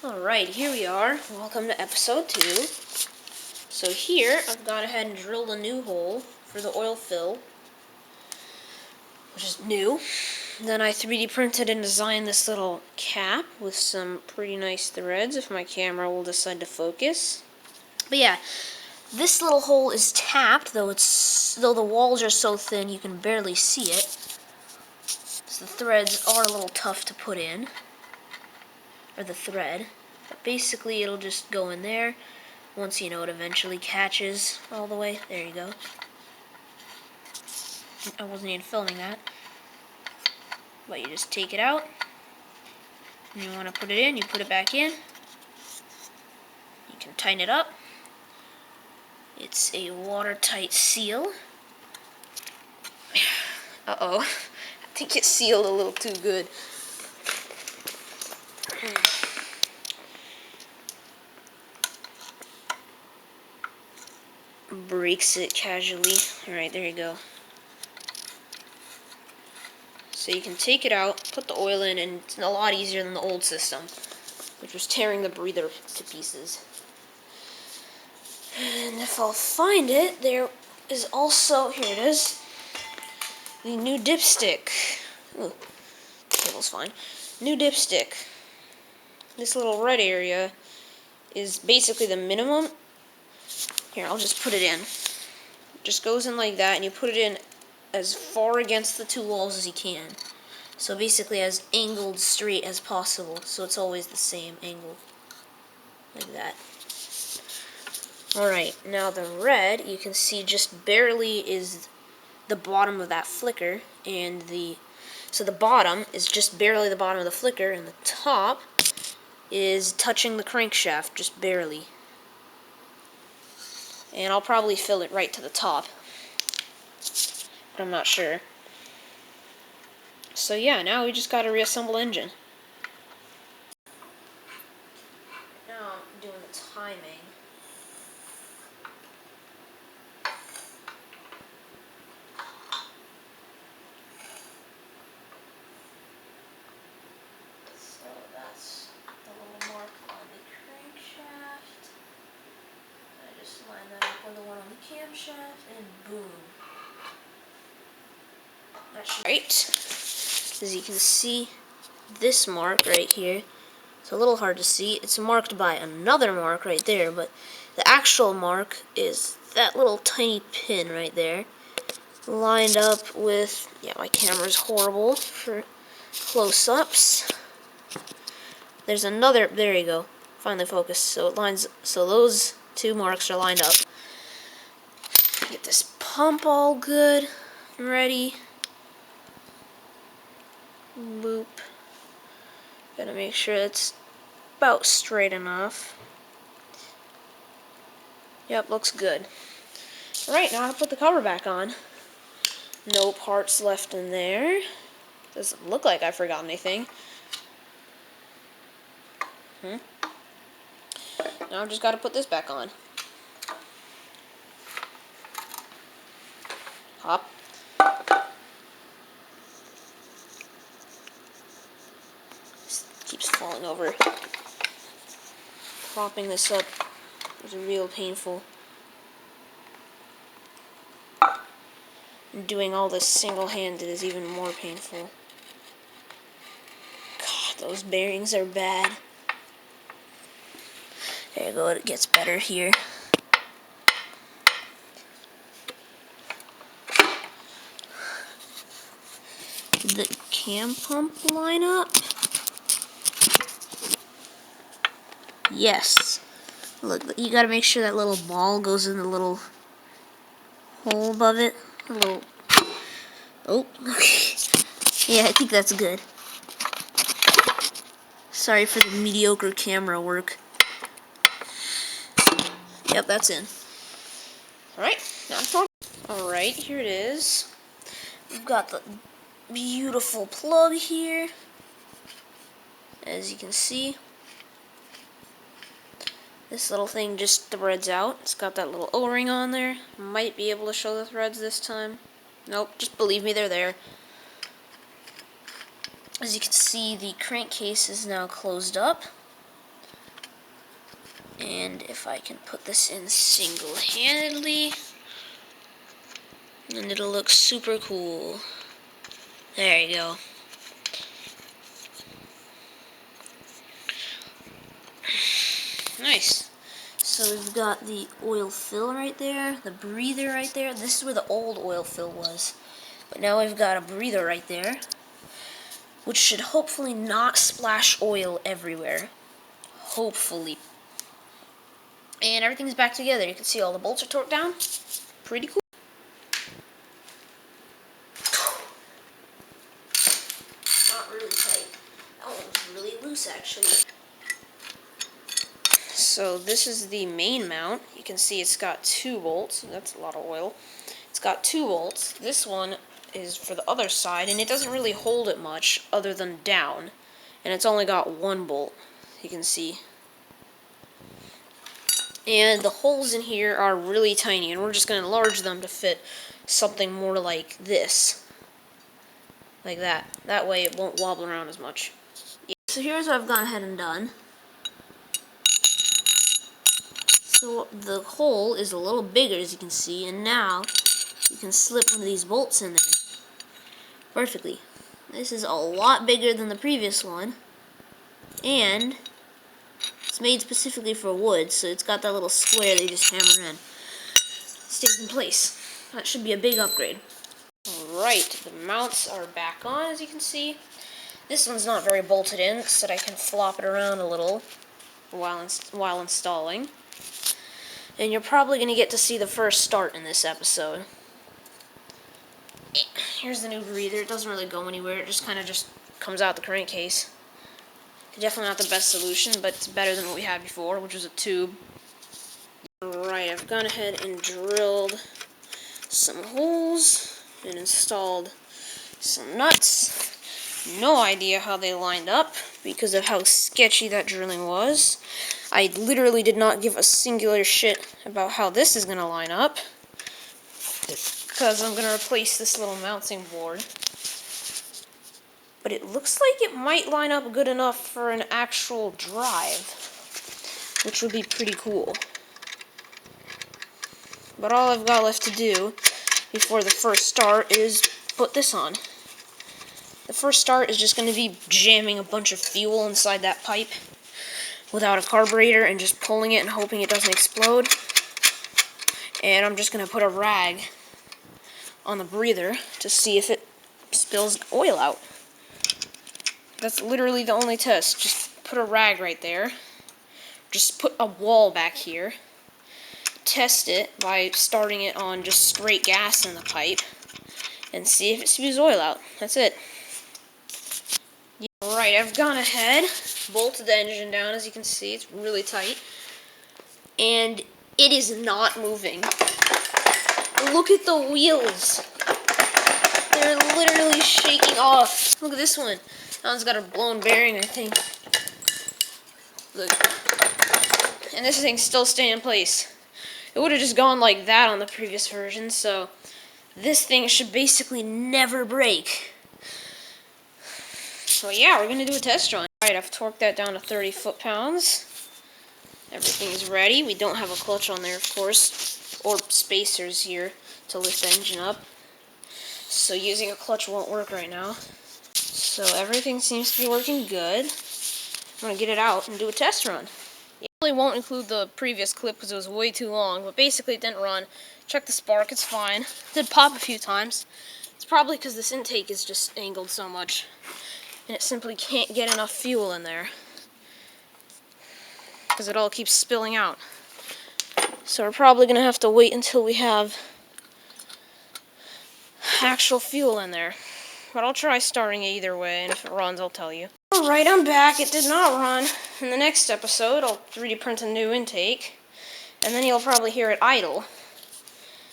Alright, here we are. Welcome to episode 2. So here, I've gone ahead and drilled a new hole for the oil fill, which is new. Then I 3D printed and designed this little cap with some pretty nice threads if my camera will decide to focus. But yeah, this little hole is tapped, though the walls are so thin you can barely see it. So the threads are a little tough to put in, or the thread. But basically it'll just go in there once it eventually catches all the way. There you go. I wasn't even filming that. But you just take it out. And you want to put it in, you put it back in. You can tighten it up. It's a watertight seal. Uh-oh. I think it's sealed a little too good. Breaks it casually. Alright, there you go. So you can take it out, put the oil in, and it's a lot easier than the old system, which was tearing the breather to pieces. And if I'll find it, there is also, here it is, the new dipstick. Ooh, table's fine. New dipstick. This little red area is basically the minimum. Here, I'll just put it in. It just goes in like that, and you put it in as far against the two walls as you can. So basically as angled straight as possible, so it's always the same angle. Like that. Alright, now the red, you can see just barely is the bottom of that flicker, and so the bottom is just barely the bottom of the flicker, and the top is touching the crankshaft, just barely. And I'll probably fill it right to the top, but I'm not sure. So yeah, now we just gotta reassemble the engine. Now I'm doing the timing. So that's the little mark on the crankshaft. I just line that up with the one on the camshaft, and boom. That's right. As you can see, this mark right here, it's a little hard to see. It's marked by another mark right there, but the actual mark is that little tiny pin right there, lined up with, yeah, my camera's horrible for close-ups. There's another, there you go, finally focused. So it lines, so those two marks are lined up. Get this pump all good and ready. Loop. Gotta make sure it's about straight enough. Yep, looks good. Alright, now I'll put the cover back on. No parts left in there. Doesn't look like I forgot anything. Now I've just gotta put this back on. Hop. Keeps falling over. Propping this up is real painful. And doing all this single-handed is even more painful. God, those bearings are bad. There you go, it gets better here. Did the cam pump line up? Yes. Look, you gotta make sure that little ball goes in the little hole above it. A little. Oh, okay. Yeah, I think that's good. Sorry for the mediocre camera work. Yep, that's in. Alright, now I'm talking. Alright, here it is. We've got the beautiful plug here. As you can see. This little thing just threads out. It's got that little O-ring on there. Might be able to show the threads this time. Nope, just believe me, they're there. As you can see, the crankcase is now closed up. And if I can put this in single-handedly, and it'll look super cool. There you go. Nice. So we've got the oil fill right there, the breather right there. This is where the old oil fill was. But now we've got a breather right there, which should hopefully not splash oil everywhere. Hopefully. And everything's back together. You can see all the bolts are torqued down. Pretty cool. Not really tight. That one was really loose, actually. So this is the main mount. You can see it's got 2 bolts. That's a lot of oil. It's got 2 bolts. This one is for the other side, and it doesn't really hold it much other than down. And it's only got 1 bolt, you can see. And the holes in here are really tiny, and we're just going to enlarge them to fit something more like this. Like that. That way it won't wobble around as much. Yeah. So here's what I've gone ahead and done. So the hole is a little bigger, as you can see, and now you can slip one of these bolts in there perfectly. This is a lot bigger than the previous one, and it's made specifically for wood, so it's got that little square that you just hammer in. It stays in place. That should be a big upgrade. Alright, the mounts are back on, as you can see. This one's not very bolted in, so that I can flop it around a little while installing. And you're probably going to get to see the first start in this episode. Here's the new breather. It doesn't really go anywhere. It just kind of just comes out the crankcase. Definitely not the best solution, but it's better than what we had before, which was a tube. Alright, I've gone ahead and drilled some holes and installed some nuts. No idea how they lined up because of how sketchy that drilling was. I literally did not give a singular shit about how this is going to line up because I'm going to replace this little mounting board. But it looks like it might line up good enough for an actual drive, which would be pretty cool. But all I've got left to do before the first start is put this on. The first start is just going to be jamming a bunch of fuel inside that pipe without a carburetor and just pulling it and hoping it doesn't explode. And I'm just going to put a rag on the breather to see if it spills oil out. That's literally the only test. Just put a rag right there. Just put a wall back here. Test it by starting it on just straight gas in the pipe and see if it spews oil out. That's it. Alright, I've gone ahead, bolted the engine down, as you can see. It's really tight. And it is not moving. Look at the wheels. They're literally shaking off. Look at this one. That one's got a blown bearing, I think. Look. And this thing's still staying in place. It would have just gone like that on the previous version, so this thing should basically never break. So yeah, we're going to do a test run. Alright, I've torqued that down to 30 foot-pounds. Everything is ready. We don't have a clutch on there, of course, or spacers here to lift the engine up. So using a clutch won't work right now. So everything seems to be working good. I'm going to get it out and do a test run. I really won't include the previous clip because it was way too long, but basically it didn't run. Check the spark, it's fine. It did pop a few times. It's probably because this intake is just angled so much, and it simply can't get enough fuel in there because it all keeps spilling out. So we're probably going to have to wait until we have actual fuel in there. But I'll try starting it either way, and if it runs, I'll tell you. Alright, I'm back. It did not run. In the next episode, I'll 3D print a new intake, and then you'll probably hear it idle.